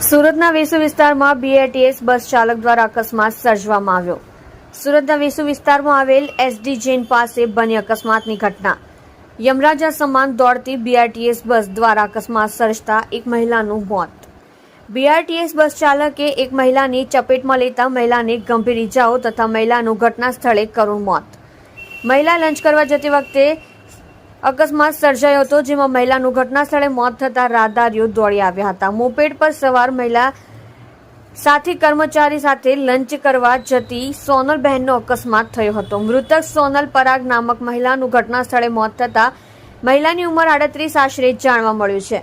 સુરતના વેસુ વિસ્તારમાં BRTS bus ચાલક દ્વારા અકસ્માત સર્જવામાં આવ્યો। સુરતના વેસુ વિસ્તારમાં આવેલ એસડી જૈન પાસે બની અકસ્માતની ઘટના। યમરાજા સમાન દોડતી બીઆરટીએસ બસ દ્વારા અકસ્માત સર્જતા એક મહિલાનું મોત। બીઆરટીએસ બસ ચાલકે એક મહિલાની ચપેટમાં લેતા મહિલાને ગંભીર ઇજાઓ તથા મહિલાનું ઘટના સ્થળે કરુણ મોત। મહિલા લંચ કરવા જતી વખતે અકસ્માત સર્જાયો હતો, જેમાં મહિલાનું ઘટના સ્થળે મોત થતા રાહદારીઓ દોડી આવ્યા હતા। મોપેડ પર સવાર મહિલા સાથી કર્મચારી સાથે લંચ કરવા જતી સોનલ બહેનનો અકસ્માત થયો હતો। મૃતક સોનલ પરાગ નામક મહિલાનું ઘટના સ્થળે મોત થતા મહિલાની ઉંમર 38 આશરે જાણવા મળ્યું છે।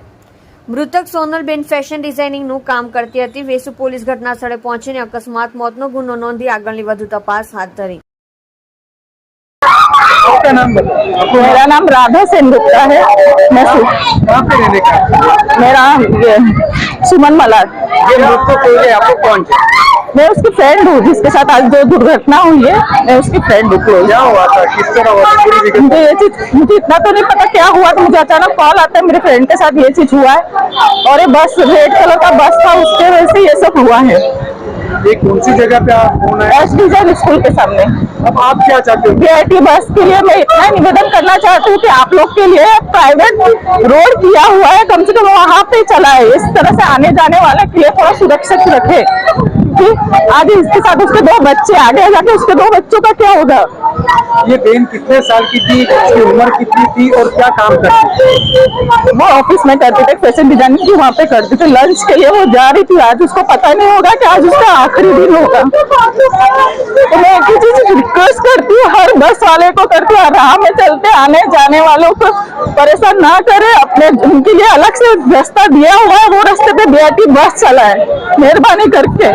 મૃતક સોનલબેન ફેશન ડિઝાઇનિંગનું કામ કરતી હતી। વેસુ પોલીસ ઘટના સ્થળે પહોંચીને અકસ્માત મોતનો ગુનો નોંધી આગળની વધુ તપાસ હાથ ધરી। आपका नाम बताओ। मेरा नाम राधा सेन गुप्ता है। मैं कहाँ पे रहने का? मेरा ये सुमन मलाड। ये मृत्यु हो गई, आपको कौन है? मैं उसकी फ्रेंड हूँ जिसके साथ आज जो दुर्घटना हुई है, मैं उसकी फ्रेंड हूँ। क्या हुआ था, किस तरह हुआ था, पूरी विगत मुझे ये चीज मुझे इतना तो नहीं पता क्या हुआ था। मुझे अचानक कॉल आता है मेरे फ्रेंड के साथ ये चीज हुआ है और ये बस रेड कलर का बस था, उसके वजह से ये सब हुआ है। ये कौन सी जगह पे आप होना है? एसडी जैन स्कूल के सामने। अब आप क्या चाहते हो? बीआरटी बस के लिए मैं इतना निवेदन करना चाहती हूँ कि आप लोग के लिए प्राइवेट रोड किया हुआ है, कम से कम वहाँ पे चलाए। इस तरह से आने जाने वाले के लिए थोड़ा सुरक्षित रखे। आज इसके साथ उसके 2 बच्चे, आगे जाके उसके 2 बच्चों का क्या होगा? ये बहन कितने साल की थी, उसकी उम्र कितनी थी और क्या काम करती थी? वो ऑफिस में करते थे, फैशन डिजाइनिंग की वहाँ पे करते थे। लंच के लिए वो जा रही थी। आज उसको पता नहीं होगा कि आज उसका आखिरी दिन होगा। तो मैं एक ही चीज रिक्वेस्ट करती हूँ, हर बस वाले को करती हूँ, राह में चलते आने जाने वालों को परेशान ना करे। अपने उनके लिए अलग से रास्ता दिया हुआ है, वो रास्ते पे बीआरटी बस चलाए, मेहरबानी करके।